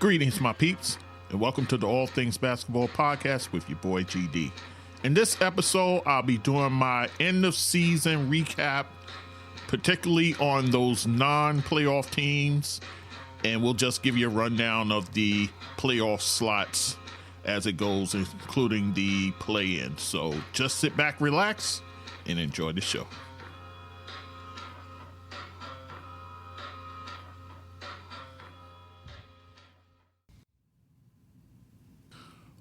Greetings, my peeps, and welcome to the All Things Basketball Podcast with your boy GD. In this episode, I'll be doing my end-of-season recap, particularly on those non-playoff teams, and we'll just give you a rundown of the playoff slots as it goes, including the play-in. So just sit back, relax, and enjoy the show.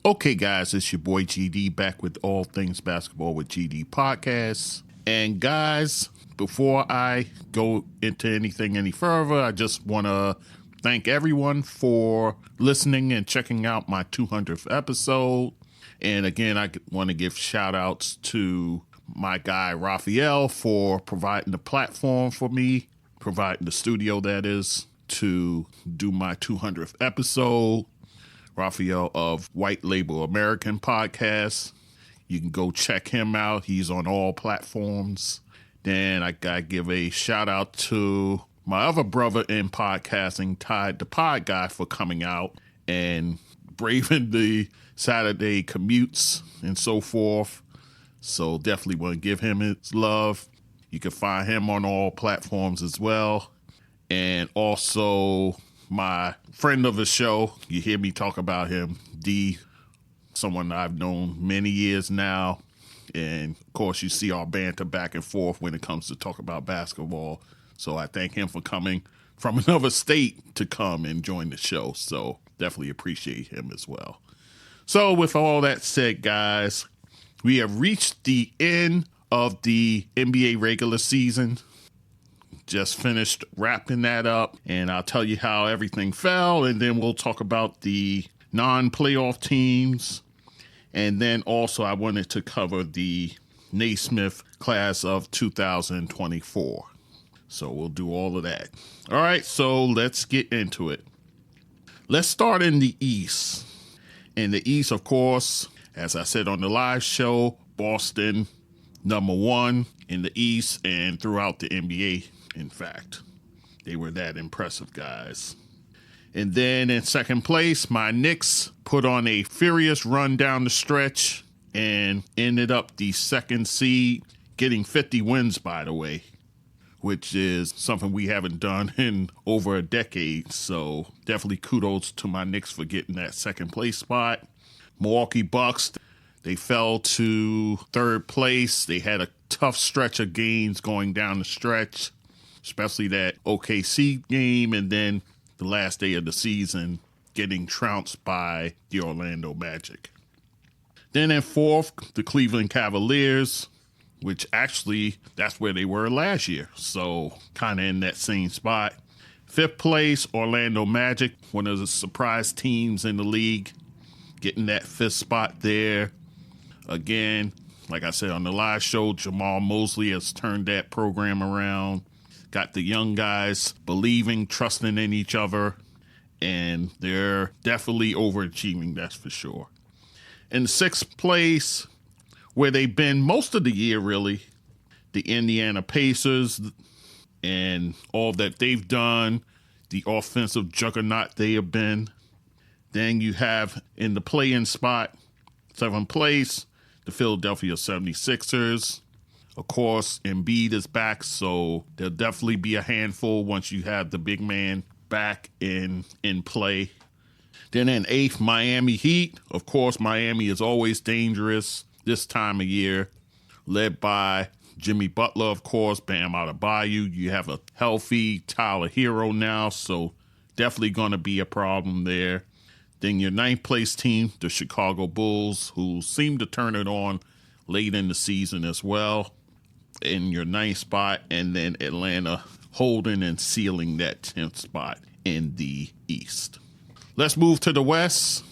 Okay, guys, it's your boy GD back with All Things Basketball with GD Podcasts. And guys, before I go into anything any further, I just want to thank everyone for listening and checking out my 200th episode. And again, I want to give shout outs to my guy Raphael for providing the platform for me, providing the studio, that is, to do my 200th episode. Raphael of White Label American Podcast. You can go check him out. He's on all platforms. Then I got to give a shout out to my other brother in podcasting, Tide the Pod Guy, for coming out and braving the Saturday commutes and so forth. So definitely want to give him his love. You can find him on all platforms as well. And also my friend of the show, you hear me talk about him, D, someone I've known many years now. And of course, you see our banter back and forth when it comes to talk about basketball. So I thank him for coming from another state to come and join the show. So definitely appreciate him as well. So with all that said, guys, we have reached the end of the NBA regular season. Just finished wrapping that up, and I'll tell you how everything fell, and then we'll talk about the non-playoff teams. And then also I wanted to cover the Naismith class of 2024. So we'll do all of that. All right, so let's get into it. Let's start in the East. In the East, of course, as I said on the live show, Boston, number one in the East and throughout the NBA. In fact, they were that impressive, guys. And then in second place, my Knicks put on a furious run down the stretch and ended up the second seed, getting 50 wins, by the way, which is something we haven't done in over a decade. So definitely kudos to my Knicks for getting that second place spot. Milwaukee Bucks, they fell to third place. They had a tough stretch of games going down the stretch, especially that OKC game, and then the last day of the season getting trounced by the Orlando Magic. Then in fourth, the Cleveland Cavaliers, which actually that's where they were last year, so kind of in that same spot. Fifth place, Orlando Magic, one of the surprise teams in the league, getting that fifth spot there. Again, like I said on the live show, Jamal Mosley has turned that program around. Got the young guys believing, trusting in each other, and they're definitely overachieving, that's for sure. In sixth place, where they've been most of the year, really, the Indiana Pacers, and all that they've done, the offensive juggernaut they have been. Then you have in the play-in spot, seventh place, the Philadelphia 76ers. Of course, Embiid is back, so there'll definitely be a handful once you have the big man back in play. Then in eighth, Miami Heat. Of course, Miami is always dangerous this time of year, led by Jimmy Butler, of course, Bam Adebayo. You have a healthy Tyler Hero now, so definitely going to be a problem there. Then your ninth place team, the Chicago Bulls, who seem to turn it on late in the season as well, in your ninth spot. And then Atlanta holding and sealing that 10th spot in the East. Let's move to the West.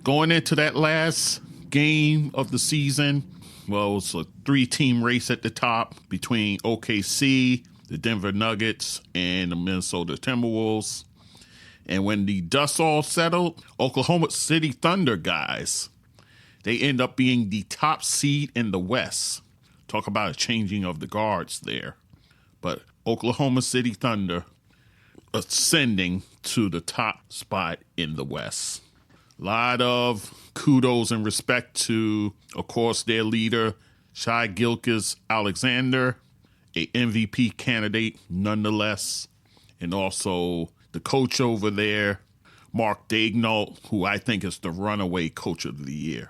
Going into that last game of the season, well, it was a three-team race at the top between OKC, the Denver Nuggets, and the Minnesota Timberwolves. And when the dust all settled, Oklahoma City Thunder, guys, they end up being the top seed in the West. Talk about a changing of the guards there. But Oklahoma City Thunder ascending to the top spot in the West. A lot of kudos and respect to, of course, their leader, Shai Gilgeous-Alexander, a MVP candidate nonetheless, and also the coach over there, Mark Daigneault, who I think is the runaway coach of the year.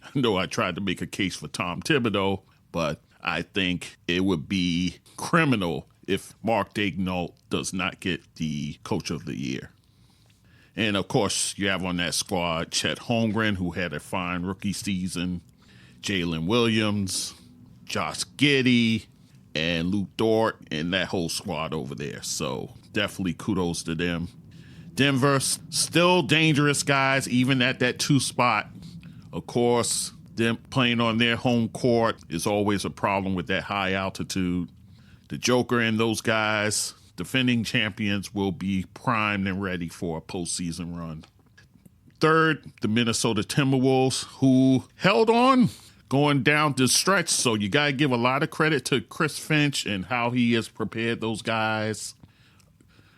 I know I tried to make a case for Tom Thibodeau, but I think it would be criminal if Mark Daigneault does not get the coach of the year. And, of course, you have on that squad Chet Holmgren, who had a fine rookie season, Jalen Williams, Josh Giddey, and Luke Dort, and that whole squad over there. So definitely kudos to them. Denver, still dangerous, guys, even at that 2 spot. Of course, them playing on their home court is always a problem with that high altitude. The Joker and those guys, defending champions, will be primed and ready for a postseason run. Third, the Minnesota Timberwolves, who held on going down the stretch. So you got to give a lot of credit to Chris Finch and how he has prepared those guys.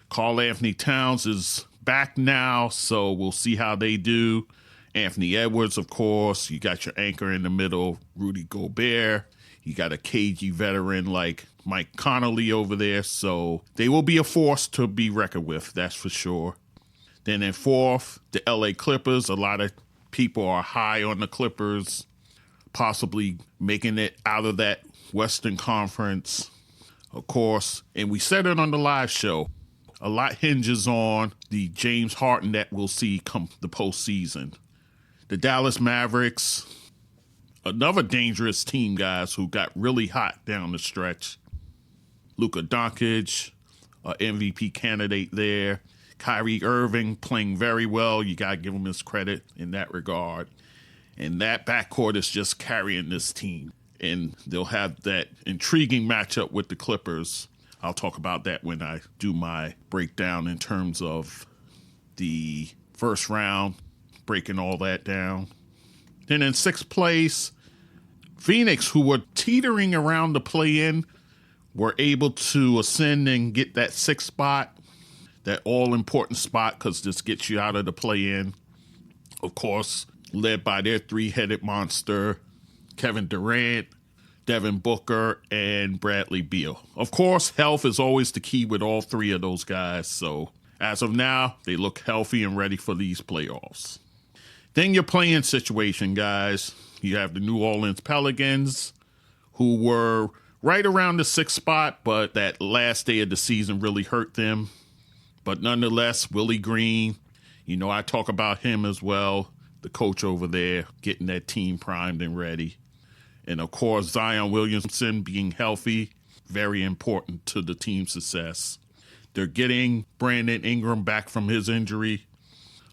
Karl-Anthony Towns is back now, so we'll see how they do. Anthony Edwards, of course. You got your anchor in the middle, Rudy Gobert. You got a cagey veteran like Mike Conley over there, so they will be a force to be reckoned with, that's for sure. Then in fourth, the LA Clippers. A lot of people are high on the Clippers, possibly making it out of that Western Conference, of course. And we said it on the live show. A lot hinges on the James Harden that we'll see come the postseason. The Dallas Mavericks, another dangerous team, guys, who got really hot down the stretch. Luka Doncic, MVP candidate there. Kyrie Irving playing very well. You got to give him his credit in that regard. And that backcourt is just carrying this team. And they'll have that intriguing matchup with the Clippers. I'll talk about that when I do my breakdown in terms of the first round, breaking all that down. Then in sixth place, Phoenix, who were teetering around the play-in, were able to ascend and get that sixth spot, that all-important spot, because this gets you out of the play-in. Of course, led by their 3-headed monster, Kevin Durant, Devin Booker, and Bradley Beal. Of course, health is always the key with all 3 of those guys. So as of now, they look healthy and ready for these playoffs. Then your play-in situation, guys. You have the New Orleans Pelicans, who were right around the 6th spot, but that last day of the season really hurt them. But nonetheless, Willie Green, I talk about him as well, the coach over there, getting that team primed and ready. And, of course, Zion Williamson being healthy, very important to the team's success. They're getting Brandon Ingram back from his injury.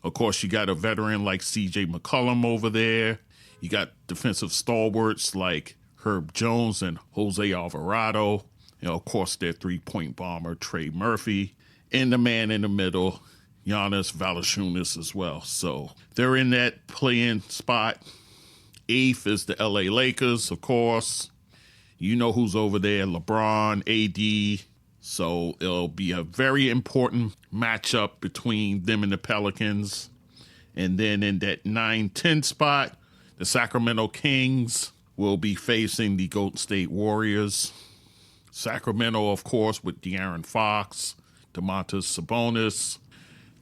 Of course, you got a veteran like C.J. McCollum over there. You got defensive stalwarts like Herb Jones and Jose Alvarado. Of course, their 3-point bomber, Trey Murphy. And the man in the middle, Giannis Valanciunas as well. So they're in that play-in spot. 8th is the LA Lakers, of course. You know who's over there, LeBron, AD. So it'll be a very important matchup between them and the Pelicans. And then in that 9-10 spot, the Sacramento Kings will be facing the Golden State Warriors. Sacramento, of course, with De'Aaron Fox, Domantas Sabonis.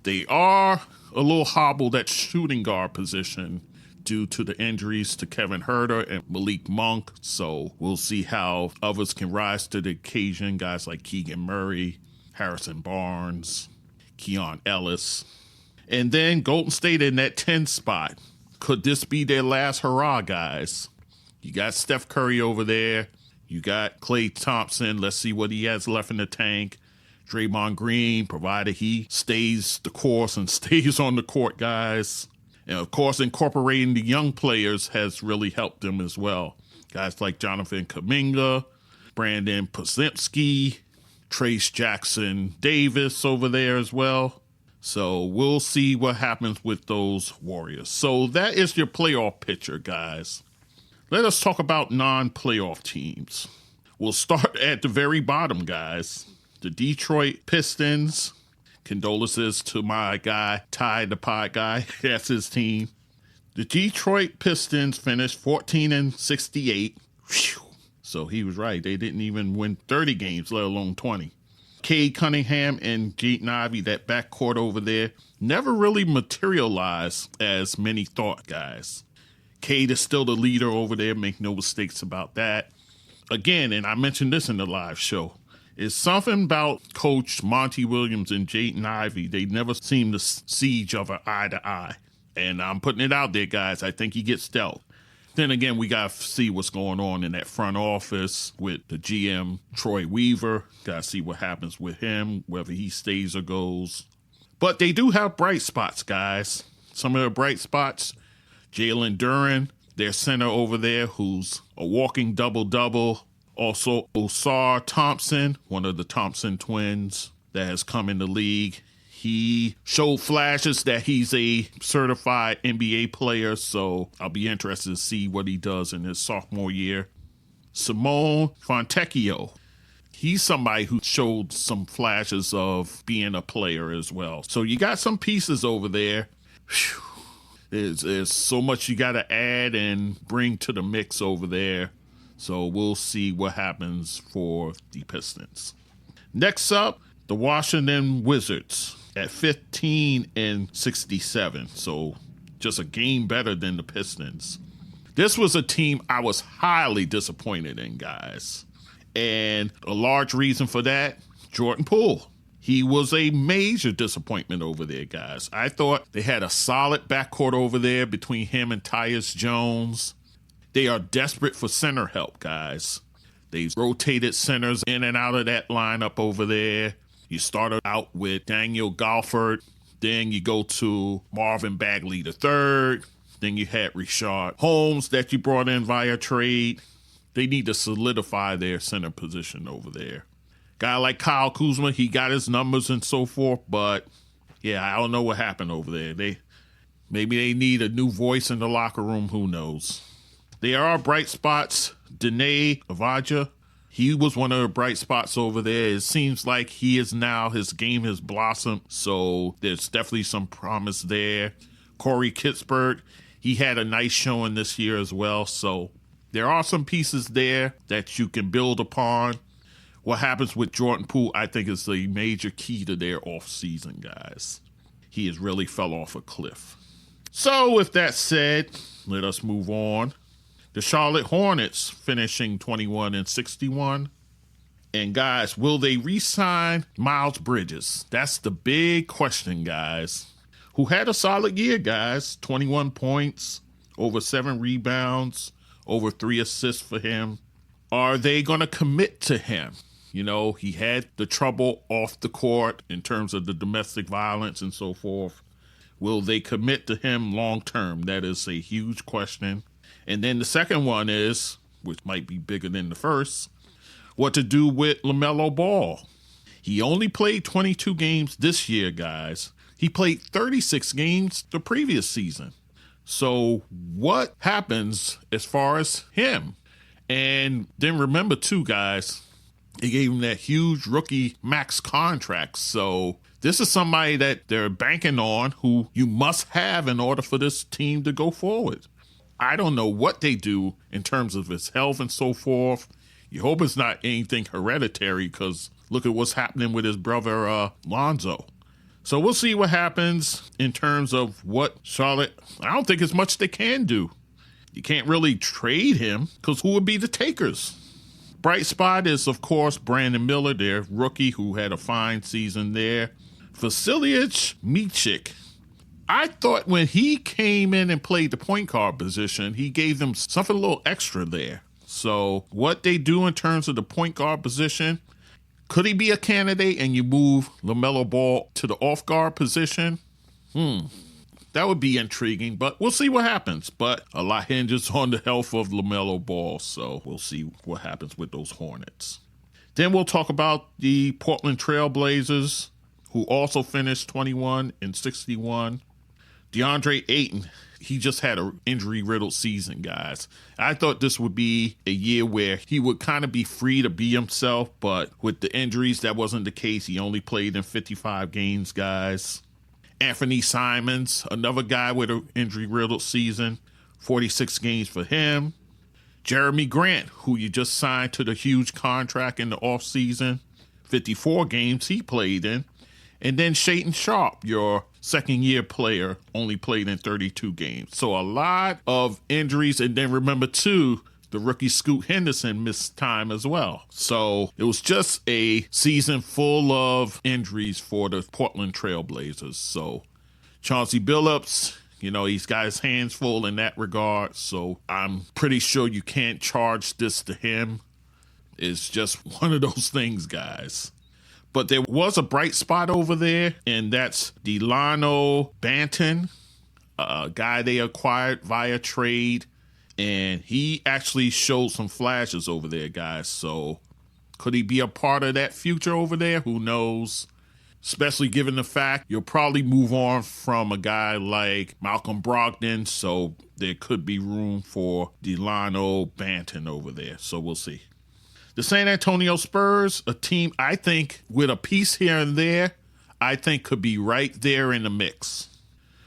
They are a little hobbled at shooting guard position due to the injuries to Kevin Huerter and Malik Monk. So we'll see how others can rise to the occasion. Guys like Keegan Murray, Harrison Barnes, Keon Ellis. And then Golden State in that 10th spot. Could this be their last hurrah, guys? You got Steph Curry over there. You got Klay Thompson. Let's see what he has left in the tank. Draymond Green, provided he stays the course and stays on the court, guys. And, of course, incorporating the young players has really helped them as well. Guys like Jonathan Kuminga, Brandon Podziemski, Trace Jackson Davis over there as well. So we'll see what happens with those Warriors. So that is your playoff picture, guys. Let us talk about non-playoff teams. We'll start at the very bottom, guys. The Detroit Pistons. Condolences to my guy, Ty the Pod guy. That's his team. The Detroit Pistons finished 14-68. Whew. So he was right. They didn't even win 30 games, let alone 20. Cade Cunningham and Jaden Ivey, that backcourt over there, never really materialized as many thought, guys. Cade is still the leader over there. Make no mistakes about that. Again, and I mentioned this in the live show, it's something about Coach Monty Williams and Jaden Ivey. They never seem to see each other eye to eye. And I'm putting it out there, guys. I think he gets dealt. Then again, we got to see what's going on in that front office with the GM, Troy Weaver. Got to see what happens with him, whether he stays or goes. But they do have bright spots, guys. Some of the bright spots, Jalen Duren, their center over there, who's a walking double-double. Also, Osar Thompson, one of the Thompson twins that has come in the league. He showed flashes that he's a certified NBA player, so I'll be interested to see what he does in his sophomore year. Seimone Fontecchio, he's somebody who showed some flashes of being a player as well. So you got some pieces over there. Whew. There's so much you got to add and bring to the mix over there. So we'll see what happens for the Pistons. Next up, the Washington Wizards at 15-67. So just a game better than the Pistons. This was a team I was highly disappointed in, guys. And a large reason for that, Jordan Poole. He was a major disappointment over there, guys. I thought they had a solid backcourt over there between him and Tyus Jones. They are desperate for center help, guys. They rotated centers in and out of that lineup over there. You started out with Daniel Gafford. Then you go to Marvin Bagley III. Then you had Rashard Holmes that you brought in via trade. They need to solidify their center position over there. Guy like Kyle Kuzma, he got his numbers and so forth, but yeah, I don't know what happened over there. Maybe they need a new voice in the locker room. Who knows? There are bright spots. Dene Avaja, he was one of the bright spots over there. It seems like his game has blossomed, so there's definitely some promise there. Corey Kispert, he had a nice showing this year as well, so there are some pieces there that you can build upon. What happens with Jordan Poole, I think, is the major key to their offseason, guys. He has really fell off a cliff. So with that said, let us move on. The Charlotte Hornets finishing 21-61. And guys, will they re-sign Miles Bridges? That's the big question, guys. Who had a solid year, guys. 21 points, over 7 rebounds, over 3 assists for him. Are they going to commit to him? You know, he had the trouble off the court in terms of the domestic violence and so forth. Will they commit to him long term? That is a huge question. And then the second one is, which might be bigger than the first, what to do with LaMelo Ball. He only played 22 games this year, guys. He played 36 games the previous season. So what happens as far as him? And then remember too, guys, they gave him that huge rookie max contract. So this is somebody that they're banking on who you must have in order for this team to go forward. I don't know what they do in terms of his health and so forth. You hope it's not anything hereditary because look at what's happening with his brother Lonzo. So we'll see what happens in terms of what Charlotte, I don't think it's much they can do. You can't really trade him because who would be the takers? Bright spot is, of course, Brandon Miller, their rookie, who had a fine season there. Vasilije Micic. I thought when he came in and played the point guard position, he gave them something a little extra there. So what they do in terms of the point guard position, could he be a candidate and you move LaMelo Ball to the off guard position? That would be intriguing, but we'll see what happens. But a lot hinges on the health of LaMelo Ball, so we'll see what happens with those Hornets. Then we'll talk about the Portland Trailblazers, who also finished 21-61. DeAndre Ayton, he just had an injury-riddled season, guys. I thought this would be a year where he would kind of be free to be himself, but with the injuries, that wasn't the case. He only played in 55 games, guys. Anthony Simons, another guy with an injury-riddled season, 46 games for him. Jeremy Grant, who you just signed to the huge contract in the offseason, 54 games he played in. And then Shaedon Sharpe, your second-year player, only played in 32 games. So a lot of injuries. And then remember, too, the rookie Scoot Henderson missed time as well. So it was just a season full of injuries for the Portland Trailblazers. So Chauncey Billups, he's got his hands full in that regard. So I'm pretty sure you can't charge this to him. It's just one of those things, guys. But there was a bright spot over there, and that's Delano Banton, a guy they acquired via trade. And he actually showed some flashes over there, guys. So could he be a part of that future over there? Who knows? Especially given the fact you'll probably move on from a guy like Malcolm Brogdon. So there could be room for Delano Banton over there. So we'll see. The San Antonio Spurs, a team I think with a piece here and there, I think could be right there in the mix.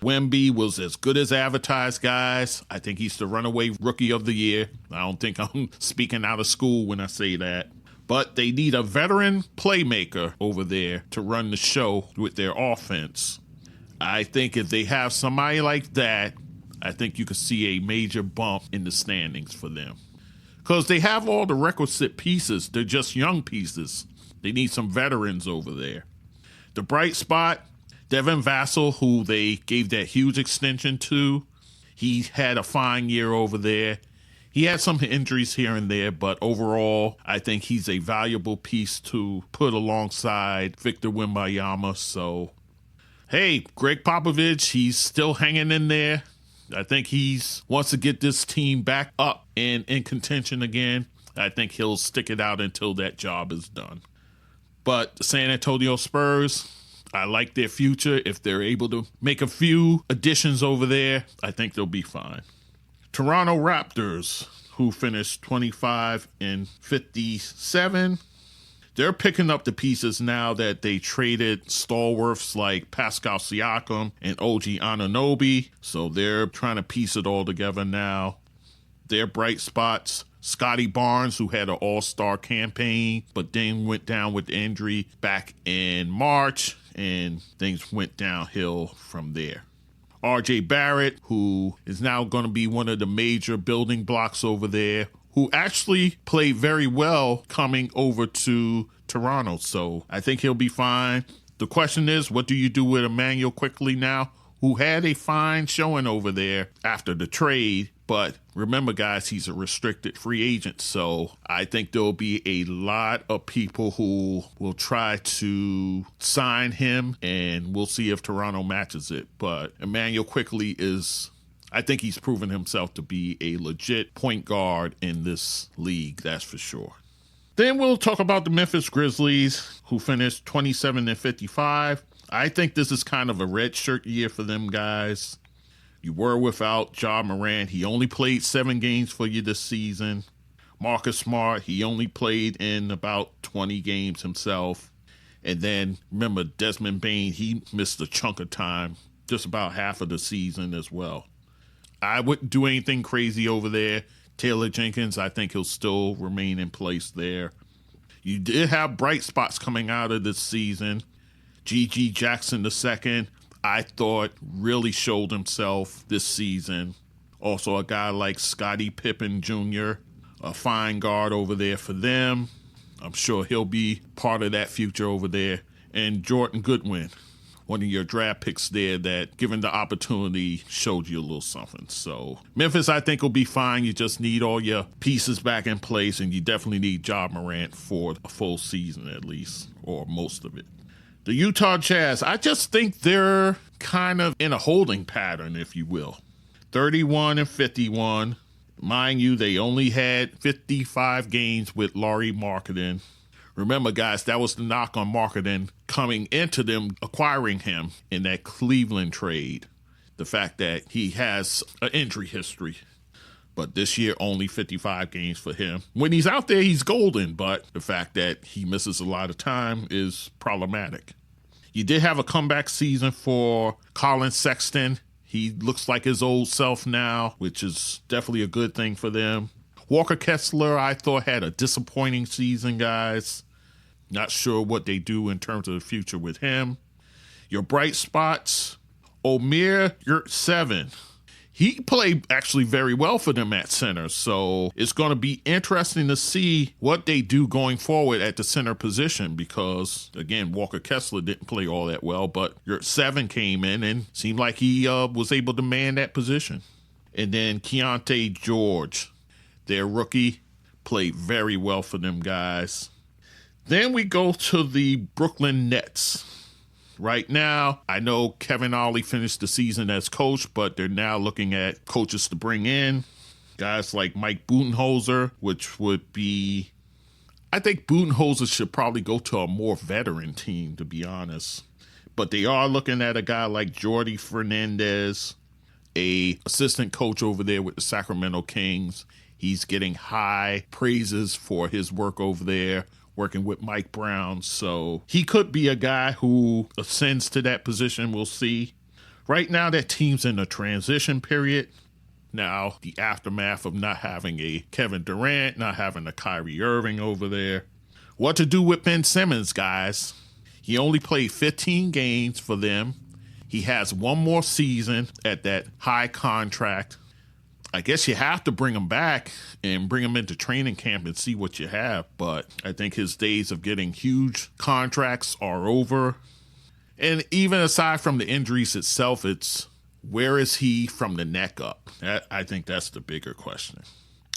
Wemby was as good as advertised, guys. I think he's the runaway rookie of the year. I don't think I'm speaking out of school when I say that. But they need a veteran playmaker over there to run the show with their offense. I think if they have somebody like that, I think you could see a major bump in the standings for them. Because they have all the requisite pieces. They're just young pieces. They need some veterans over there. The bright spot, Devin Vassell, who they gave that huge extension to. He had a fine year over there. He had some injuries here and there, but overall, I think he's a valuable piece to put alongside Victor Wembanyama. So, hey, Greg Popovich, he's still hanging in there. I think he wants to get this team back up and in contention again. I think he'll stick it out until that job is done. But the San Antonio Spurs, I like their future. If they're able to make a few additions over there, I think they'll be fine. Toronto Raptors, who finished 25-57. They're picking up the pieces now that they traded stalwarts like Pascal Siakam and OG Anunoby. So they're trying to piece it all together now. Their bright spots, Scotty Barnes, who had an all-star campaign, but then went down with injury back in March, and things went downhill from there. RJ Barrett, who is now going to be one of the major building blocks over there, who actually played very well coming over to Toronto. So I think he'll be fine. The question is, what do you do with Emmanuel Quickley now, who had a fine showing over there after the trade? But remember, guys, he's a restricted free agent. So I think there'll be a lot of people who will try to sign him, and we'll see if Toronto matches it. But Emmanuel Quickley I think he's proven himself to be a legit point guard in this league, that's for sure. Then we'll talk about the Memphis Grizzlies, who finished 27-55. I think this is kind of a redshirt year for them, guys. You were without Ja Morant. He only played 7 games for you this season. Marcus Smart, he only played in about 20 games himself. And then, remember, Desmond Bane, he missed a chunk of time, just about half of the season as well. I wouldn't do anything crazy over there. Taylor Jenkins, I think he'll still remain in place there. You did have bright spots coming out of this season. G.G. Jackson II, I thought really showed himself this season. Also a guy like Scottie Pippen Jr., a fine guard over there for them. I'm sure he'll be part of that future over there. And Jordan Goodwin, one of your draft picks there that, given the opportunity, showed you a little something. So Memphis, I think, will be fine. You just need all your pieces back in place, and you definitely need Ja Morant for a full season at least, or most of it. The Utah Jazz, I just think they're kind of in a holding pattern, if you will. 31-51. Mind you, they only had 55 games with Lauri Markkanen. Remember, guys, that was the knock on Markkanen coming into them acquiring him in that Cleveland trade. the fact that he has an injury history. But this year, only 55 games for him. When he's out there, he's golden, but the fact that he misses a lot of time is problematic. You did have a comeback season for Colin Sexton. He looks like his old self now, which is definitely a good thing for them. Walker Kessler, I thought, had a disappointing season, guys. Not sure what they do in terms of the future with him. Your bright spots, Omer Yurtseven. He played actually very well for them at center, so it's going to be interesting to see what they do going forward at the center position because, again, Walker Kessler didn't play all that well, but Yurtseven came in and seemed like he was able to man that position. And then Keontae George, their rookie, played very well for them guys. Then we go to the Brooklyn Nets. Right now, I know Kevin Ollie finished the season as coach, but they're now looking at coaches to bring in. Guys like Mike Budenholzer, which would be... I think Budenholzer should probably go to a more veteran team, to be honest. But they are looking at a guy like Jordi Fernandez, a assistant coach over there with the Sacramento Kings. He's getting high praises for his work over there, working with Mike Brown. So he could be a guy who ascends to that position. We'll see. Right now, that team's in a transition period. Now, the aftermath of not having a Kevin Durant, not having a Kyrie Irving over there. What to do with Ben Simmons, guys? He only played 15 games for them. He has one more season at that high contract. I guess you have to bring him back and bring him into training camp and see what you have. But I think his days of getting huge contracts are over. And even aside from the injuries itself, it's where is he from the neck up? I think that's the bigger question.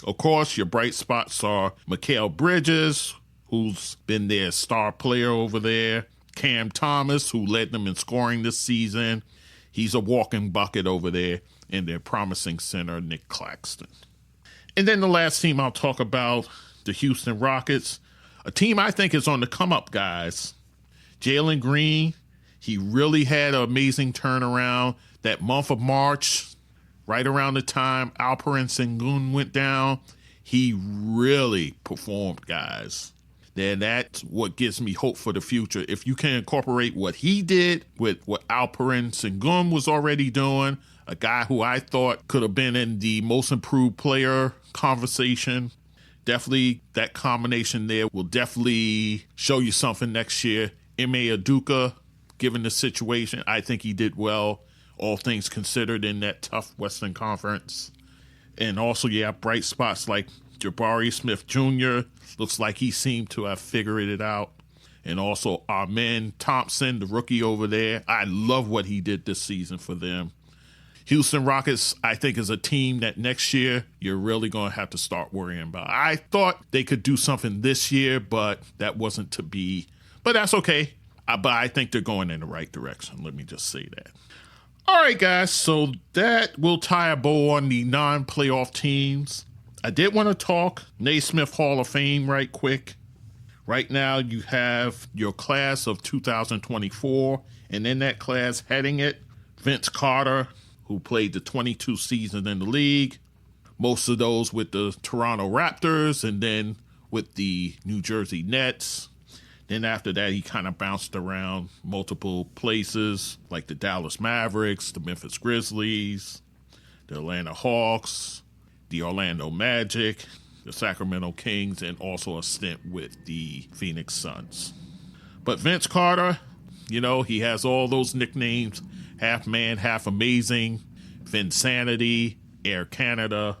Of course, your bright spots are Mikal Bridges, who's been their star player over there. Cam Thomas, who led them in scoring this season. He's a walking bucket over there. And their promising center, Nick Claxton. And then the last team I'll talk about, the Houston Rockets, a team I think is on the come-up, guys. Jalen Green, he really had an amazing turnaround. That month of March, right around the time Alperen Sengun went down, he really performed, guys. Then that's what gives me hope for the future. If you can incorporate what he did with what Alperen Sengun was already doing, a guy who I thought could have been in the most improved player conversation. Definitely that combination there will definitely show you something next year. Ime Udoka, given the situation, I think he did well, all things considered, in that tough Western Conference. And also, bright spots like Jabari Smith Jr. Looks like he seemed to have figured it out. And also Amen Thompson, the rookie over there. I love what he did this season for them. Houston Rockets, I think, is a team that next year you're really going to have to start worrying about. I thought they could do something this year, but that wasn't to be. But that's okay. But I think they're going in the right direction. Let me just say that. All right, guys. So that will tie a bow on the non-playoff teams. I did want to talk Naismith Hall of Fame right quick. Right now, you have your class of 2024, and in that class, heading it, Vince Carter, who played the 22 season in the league, most of those with the Toronto Raptors and then with the New Jersey Nets. Then after that, he kind of bounced around multiple places like the Dallas Mavericks, the Memphis Grizzlies, the Atlanta Hawks, the Orlando Magic, the Sacramento Kings, and also a stint with the Phoenix Suns. But Vince Carter, he has all those nicknames. Half man, half amazing, Vinsanity, Air Canada,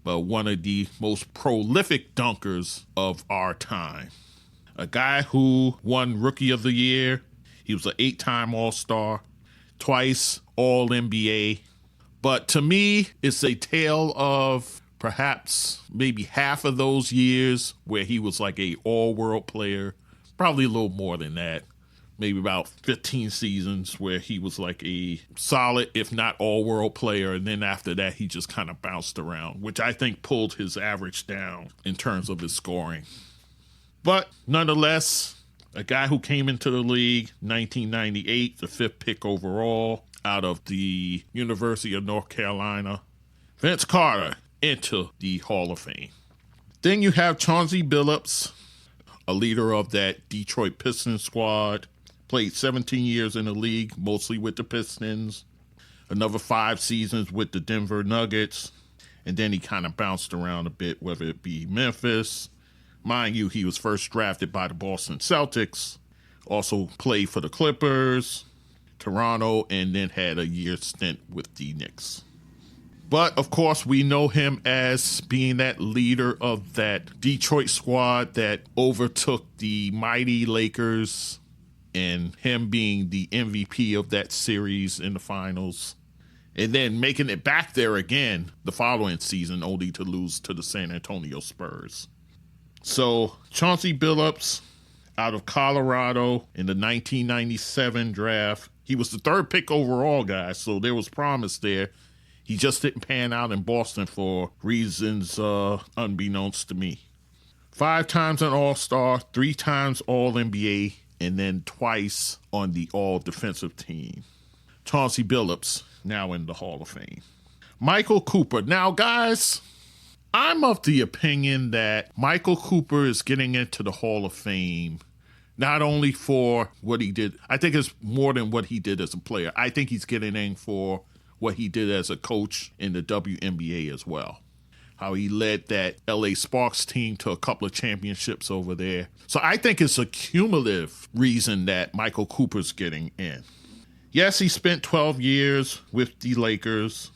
but one of the most prolific dunkers of our time. A guy who won Rookie of the Year. He was an 8-time All-Star, twice All-NBA. But to me, it's a tale of perhaps maybe half of those years where he was like a all-world player, probably a little more than that. Maybe about 15 seasons where he was like a solid, if not all-world player. And then after that, he just kind of bounced around, which I think pulled his average down in terms of his scoring. But nonetheless, A guy who came into the league 1998, the 5th pick overall out of the University of North Carolina. Vince Carter into the Hall of Fame. Then you have Chauncey Billups, a leader of that Detroit Pistons squad. Played 17 years in the league, mostly with the Pistons. Another 5 seasons with the Denver Nuggets. And then he kind of bounced around a bit, whether it be Memphis. Mind you, he was first drafted by the Boston Celtics. Also played for the Clippers, Toronto, and then had a year stint with the Knicks. But, of course, we know him as being that leader of that Detroit squad that overtook the mighty Lakers, and him being the MVP of that series in the finals. And then making it back there again the following season, only to lose to the San Antonio Spurs. So, Chauncey Billups out of Colorado in the 1997 draft. He was the 3rd pick overall, guys, so there was promise there. He just didn't pan out in Boston for reasons unbeknownst to me. 5 times an All-Star, 3 times All-NBA, and then twice on the All-Defensive team. Chauncey Billups, now in the Hall of Fame. Michael Cooper. Now, guys, I'm of the opinion that Michael Cooper is getting into the Hall of Fame not only for what he did. I think it's more than what he did as a player. I think he's getting in for what he did as a coach in the WNBA as well. How he led that LA Sparks team to a couple of championships over there. So I think it's a cumulative reason that Michael Cooper's getting in. Yes, he spent 12 years with the Lakers.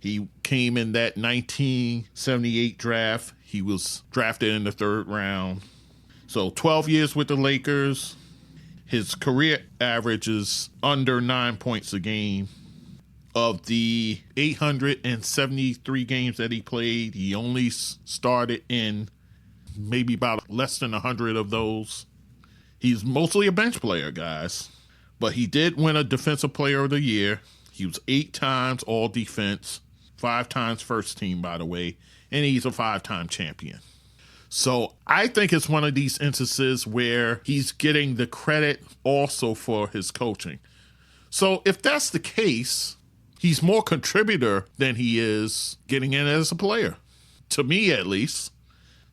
He came in that 1978 draft. He was drafted in the 3rd round. So 12 years with the Lakers. His career average is under 9 points a game. Of the 873 games that he played, he only started in maybe about less than 100 of those. He's mostly a bench player, guys. But he did win a Defensive Player of the Year. He was 8 times All-Defense, 5 times first team, by the way, and he's a 5-time champion. So I think it's one of these instances where he's getting the credit also for his coaching. So if that's the case, he's more contributor than he is getting in as a player, to me at least.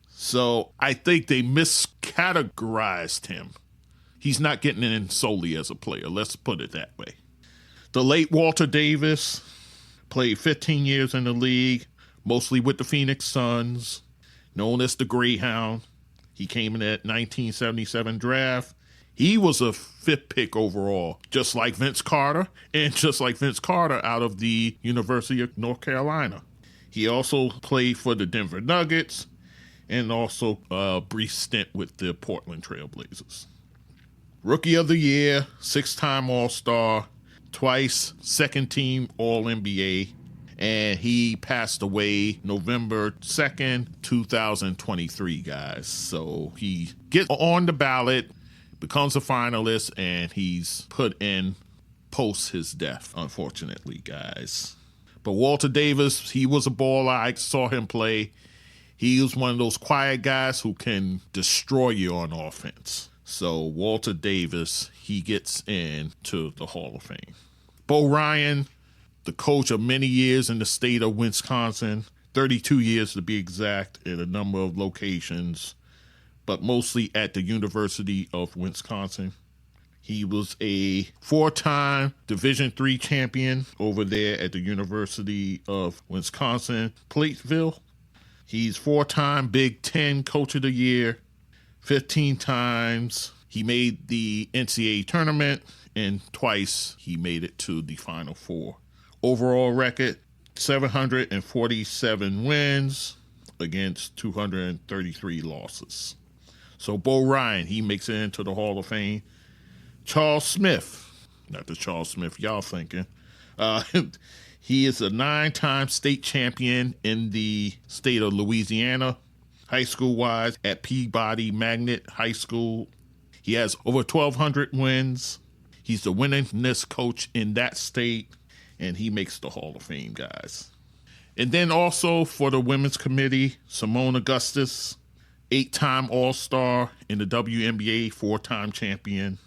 So I think they miscategorized him. He's not getting in solely as a player. Let's put it that way. The late Walter Davis played 15 years in the league, mostly with the Phoenix Suns, known as the Greyhound. He came in that 1977 draft. He was a 5th pick overall, just like Vince Carter, and just like Vince Carter out of the University of North Carolina. He also played for the Denver Nuggets and also a brief stint with the Portland Trailblazers. Rookie of the Year, 6-time All-Star, twice second-team All-NBA, and he passed away November 2nd, 2023, guys. So he gets on the ballot, becomes a finalist, and he's put in post his death, unfortunately, guys. But Walter Davis, he was a baller. I saw him play. He was one of those quiet guys who can destroy you on offense. So Walter Davis, he gets into the Hall of Fame. Bo Ryan, the coach of many years in the state of Wisconsin, 32 years to be exact, in a number of locations, but mostly at the University of Wisconsin. He was a 4-time Division III champion over there at the University of Wisconsin, Platteville. He's 4-time Big Ten Coach of the Year, 15 times. He made the NCAA tournament, and twice he made it to the Final Four. Overall record, 747 wins against 233 losses. So Bo Ryan, he makes it into the Hall of Fame. Charles Smith, not the Charles Smith y'all thinking. He is a 9-time state champion in the state of Louisiana, high school-wise, at Peabody Magnet High School. He has over 1,200 wins. He's the winningest coach in that state, and he makes the Hall of Fame, guys. And then also for the women's committee, Seimone Augustus, 8-time All-Star in the WNBA, 4-time champion,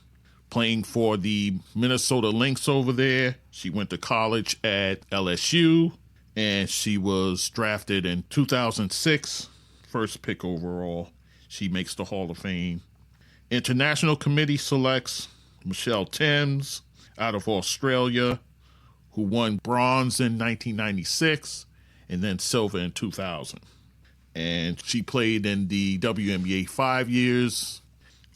playing for the Minnesota Lynx over there. She went to college at LSU, and she was drafted in 2006, first pick overall. She makes the Hall of Fame. International Committee selects Michelle Timms out of Australia, who won bronze in 1996 and then silver in 2000. And she played in the WNBA 5 years.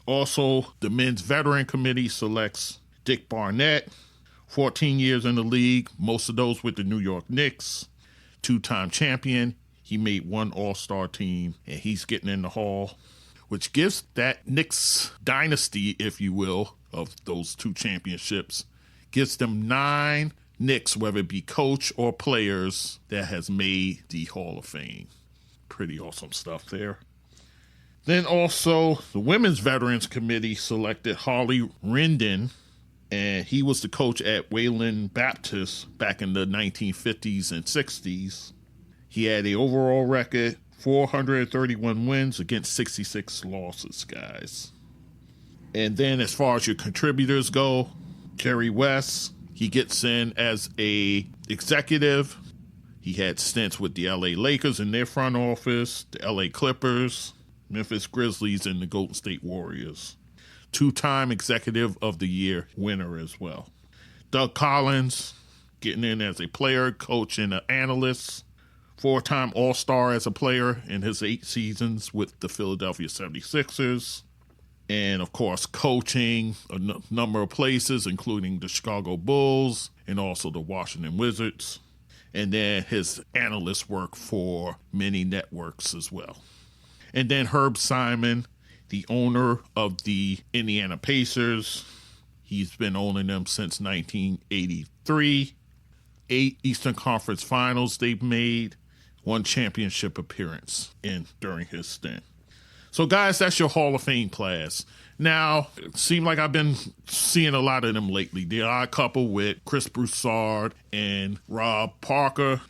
Also, the Men's Veteran Committee selects Dick Barnett, 14 years in the league, most of those with the New York Knicks, 2-time champion. He made one All-Star team, and he's getting in the Hall, which gives that Knicks dynasty, if you will, of those 2 championships, gives them 9 Knicks, whether it be coach or players, that has made the Hall of Fame. Pretty awesome stuff there. Then also, the Women's Veterans Committee selected Harley Redin, and he was the coach at Wayland Baptist back in the 1950s and 60s. He had an overall record, 431 wins against 66 losses, guys. And then as far as your contributors go, Jerry West, he gets in as a executive. He had stints with the LA Lakers in their front office, the LA Clippers, Memphis Grizzlies, and the Golden State Warriors. 2-time Executive of the Year winner as well. Doug Collins, getting in as a player, coach, and an analyst. 4-time All-Star as a player in his 8 seasons with the Philadelphia 76ers. And, of course, coaching a number of places, including the Chicago Bulls and also the Washington Wizards. And then his analyst work for many networks as well. And then Herb Simon, the owner of the Indiana Pacers. He's been owning them since 1983. 8 Eastern Conference Finals they've made. 1 championship appearance during his stint. So, guys, that's your Hall of Fame class. Now, it seems like I've been seeing a lot of them lately. The odd couple with Chris Broussard and Rob Parker.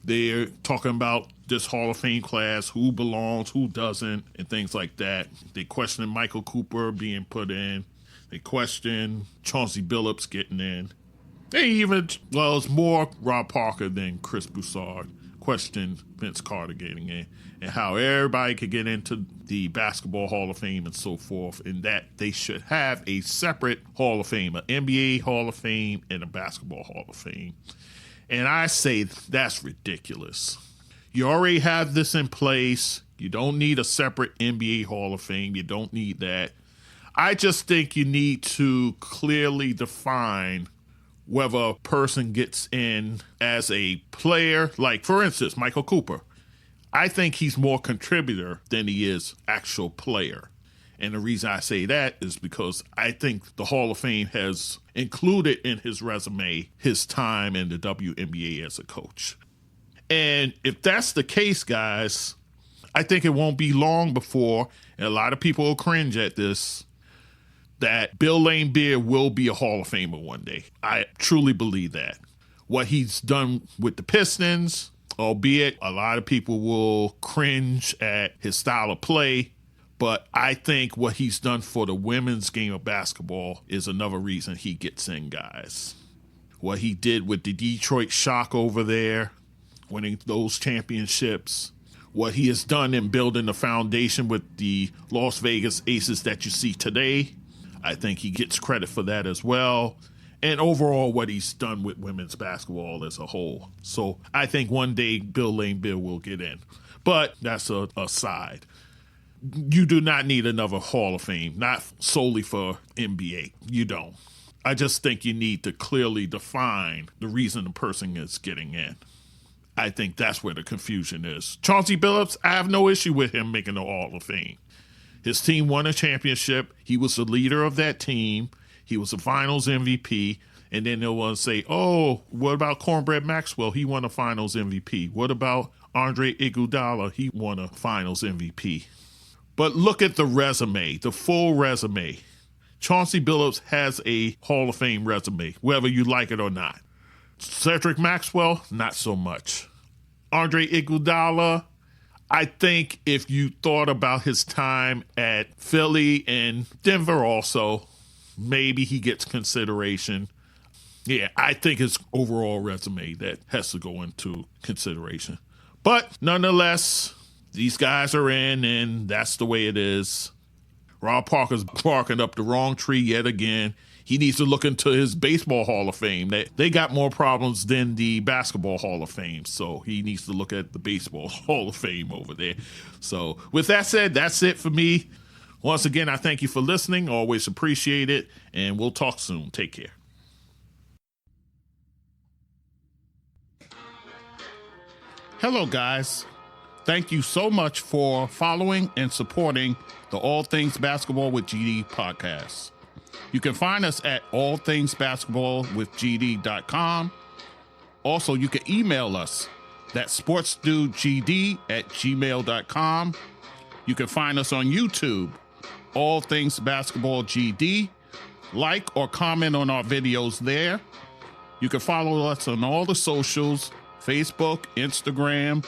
They're talking about this Hall of Fame class, who belongs, who doesn't, and things like that. They question Michael Cooper being put in. They question Chauncey Billups getting in. They even, well, it's more Rob Parker than Chris Broussard. Question Vince Carter getting in, and how everybody could get into the Basketball Hall of Fame and so forth, and that they should have a separate Hall of Fame, an NBA Hall of Fame and a Basketball Hall of Fame. And I say that's ridiculous. You already have this in place. You don't need a separate NBA Hall of Fame. You don't need that. I just think you need to clearly define whether a person gets in as a player. Like, for instance, Michael Cooper. I think he's more contributor than he is actual player. And the reason I say that is because I think the Hall of Fame has included in his resume his time in the WNBA as a coach. And if that's the case, guys, I think it won't be long before, and a lot of people will cringe at this, that Bill Laimbeer will be a Hall of Famer one day. I truly believe that. What he's done with the Pistons, albeit a lot of people will cringe at his style of play, but I think what he's done for the women's game of basketball is another reason he gets in, guys. What he did with the Detroit Shock over there, winning those championships, what he has done in building the foundation with the Las Vegas Aces that you see today, I think he gets credit for that as well. And overall, what he's done with women's basketball as a whole. So I think one day Bill Laimbeer will get in. But that's a aside. You do not need another Hall of Fame, not solely for NBA. You don't. I just think you need to clearly define the reason the person is getting in. I think that's where the confusion is. Chauncey Billups, I have no issue with him making the Hall of Fame. His team won a championship. He was the leader of that team. He was a finals MVP. And then they'll want to say, oh, what about Cornbread Maxwell? He won a finals MVP. What about Andre Iguodala? He won a finals MVP. But look at the resume, the full resume. Chauncey Billups has a Hall of Fame resume, whether you like it or not. Cedric Maxwell, not so much. Andre Iguodala, I think if you thought about his time at Philly and Denver also, maybe he gets consideration. Yeah, I think his overall resume that has to go into consideration. But nonetheless, these guys are in, and that's the way it is. Rob Parker's barking up the wrong tree yet again. He needs to look into his baseball Hall of Fame. They got more problems than the basketball Hall of Fame, so he needs to look at the baseball Hall of Fame over there. So with that said, that's it for me. Once again, I thank you for listening. Always appreciate it, and we'll talk soon. Take care. Hello, guys. Thank you so much for following and supporting the All Things Basketball with GD podcast. You can find us at allthingsbasketballwithgd.com. Also, you can email us at sportsdudegd@gmail.com. You can find us on YouTube, All Things Basketball GD. Like or comment on our videos there. You can follow us on all the socials, Facebook, Instagram,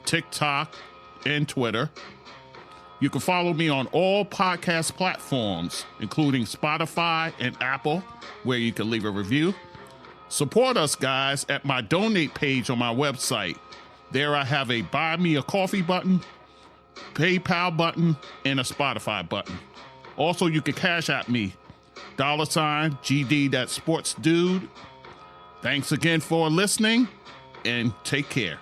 TikTok, and Twitter. You can follow me on all podcast platforms, including Spotify and Apple, where you can leave a review. Support us, guys, at my donate page on my website. There I have a Buy Me a Coffee button, PayPal button, and a Spotify button. Also, you can Cash App me, $GD, that's Sports Dude. Thanks again for listening, and take care.